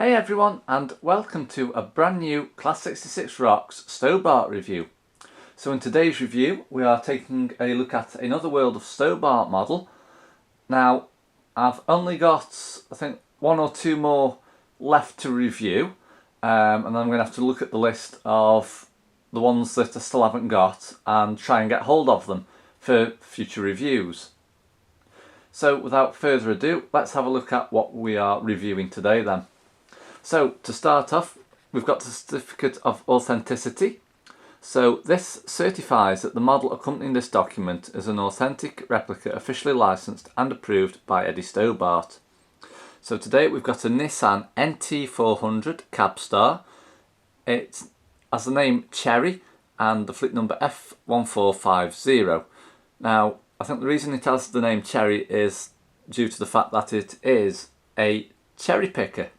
Hey everyone, and welcome to a brand new Class 66 Rocks Stobart review. So in today's review we are taking a look at another World of Stobart model. Now I've only got I think one or two more left to review, and then I'm going to have to look at the list of the ones that I still haven't got and try and get hold of them for future reviews. So without further ado, let's have a look at what we are reviewing today then. So to start off, we've got the Certificate of Authenticity. So this certifies that the model accompanying this document is an authentic replica officially licensed and approved by Eddie Stobart. So today we've got a Nissan Nt400 Cabstar. It has the name Cherry and the fleet number F1450. Now I think the reason it has the name Cherry is due to the fact that it is a cherry picker.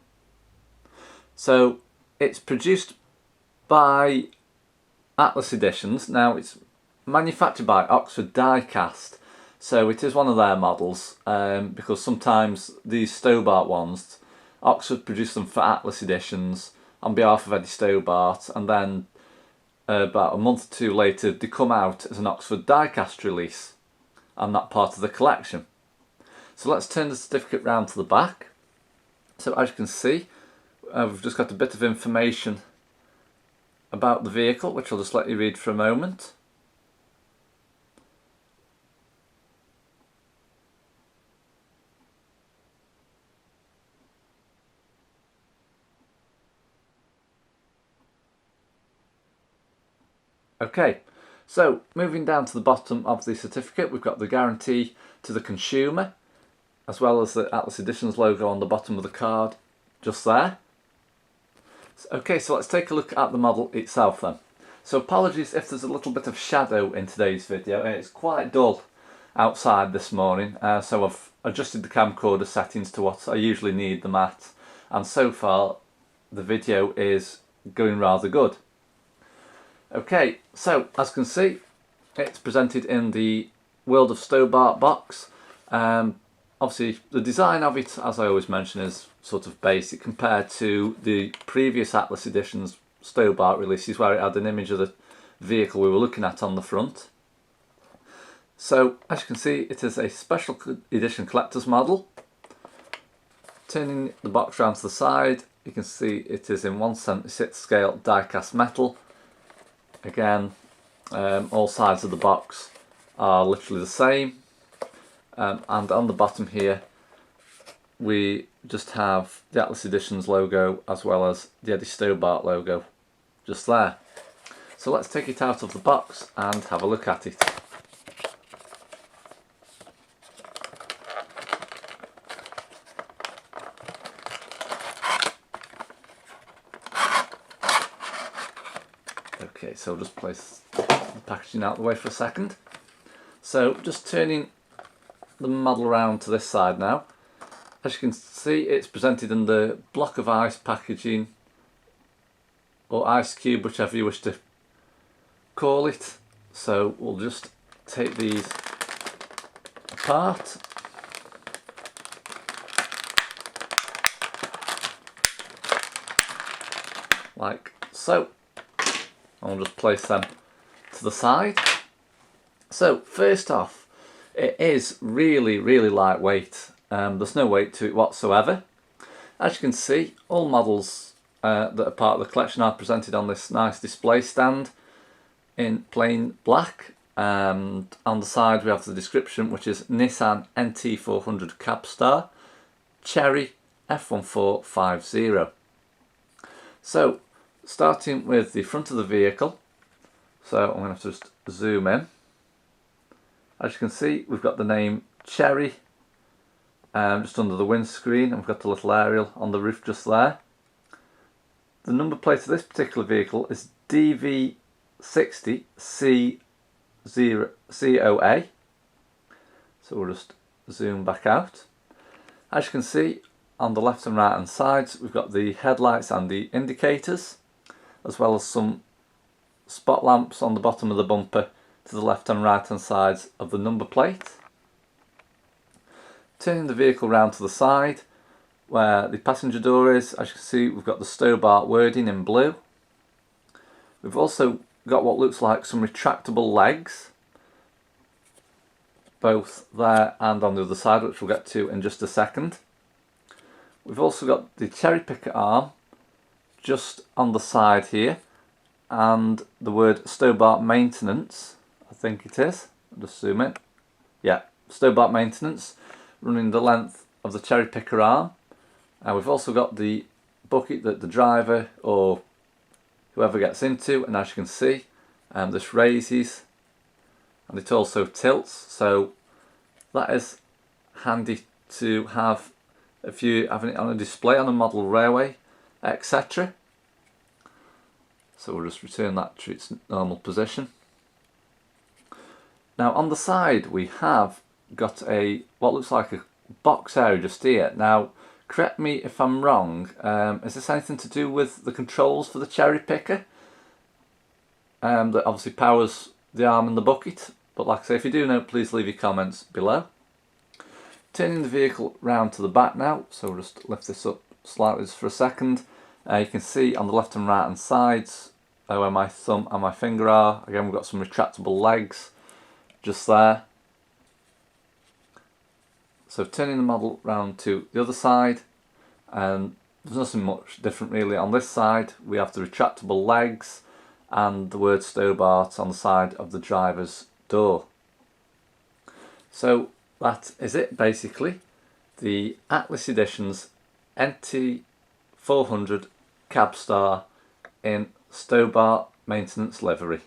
So it's produced by Atlas Editions. Now it's manufactured by Oxford Diecast, so it is one of their models, because sometimes these Stobart ones, Oxford produce them for Atlas Editions on behalf of Eddie Stobart, and then about a month or two later they come out as an Oxford Diecast release and not part of the collection. So let's turn the certificate round to the back. So as you can see, we've just got a bit of information about the vehicle, which I'll just let you read for a moment. Okay, so moving down to the bottom of the certificate, we've got the guarantee to the consumer, as well as the Atlas Editions logo on the bottom of the card, just there. Okay, so let's take a look at the model itself then. So apologies if there's a little bit of shadow in today's video. It's quite dull outside this morning, so I've adjusted the camcorder settings to what I usually need them at, and so far the video is going rather good. Okay, so as you can see, it's presented in the World of Stobart box. Obviously the design of it, as I always mention, is sort of basic compared to the previous Atlas Editions Stobart releases, where it had an image of the vehicle we were looking at on the front. So as you can see, it is a special edition collector's model. Turning the box round to the side, you can see it is in 1/76 scale die-cast metal. Again, all sides of the box are literally the same. And on the bottom here we just have the Atlas Editions logo as well as the Eddie Stobart logo just there. So let's take it out of the box and have a look at it. Okay, so I'll just place the packaging out of the way for a second. So just turning the model around to this side now. As you can see, it's presented in the block of ice packaging, or ice cube, whichever you wish to call it. So we'll just take these apart. Like so. And we'll just place them to the side. So first off, it is really lightweight. There's no weight to it whatsoever. As you can see, all models that are part of the collection are presented on this nice display stand in plain black, and on the side we have the description, which is Nissan Nt400 Cabstar, Cherry F1450. So starting with the front of the vehicle, so I'm going to have to just zoom in. As you can see, we've got the name Cherry just under the windscreen, and we've got the little aerial on the roof just there. The number plate of this particular vehicle is DV60C0COA. So we'll just zoom back out. As you can see, on the left and right hand sides, we've got the headlights and the indicators, as well as some spot lamps on the bottom of the bumper to the left and right hand sides of the number plate. Turning the vehicle round to the side, where the passenger door is. As you can see, we've got the Stobart wording in blue. We've also got what looks like some retractable legs, both there and on the other side, which we'll get to in just a second. We've also got the cherry picker arm just on the side here, and the word Stobart Maintenance, I think it is. I'll just zoom in. Yeah, Stobart Maintenance, running the length of the cherry picker arm. And we've also got the bucket that the driver or whoever gets into, and as you can see, this raises and it also tilts, so that is handy to have if you have it on a display on a model railway, etc. So we'll just return that to its normal position. Now on the side we have got a what looks like a box area just here. Now correct me if I'm wrong, is this anything to do with the controls for the cherry picker? That obviously powers the arm and the bucket, but like I say, if you do know, please leave your comments below. Turning the vehicle round to the back now, so we'll just lift this up slightly just for a second. You can see on the left and right hand sides where my thumb and my finger are. Again, we've got some retractable legs just there. So turning the model round to the other side, and there's nothing much different really on this side. We have the retractable legs and the word Stobart on the side of the driver's door. So that is it basically. The Atlas Edition's Nt400 Cabstar in Stobart Maintenance Livery.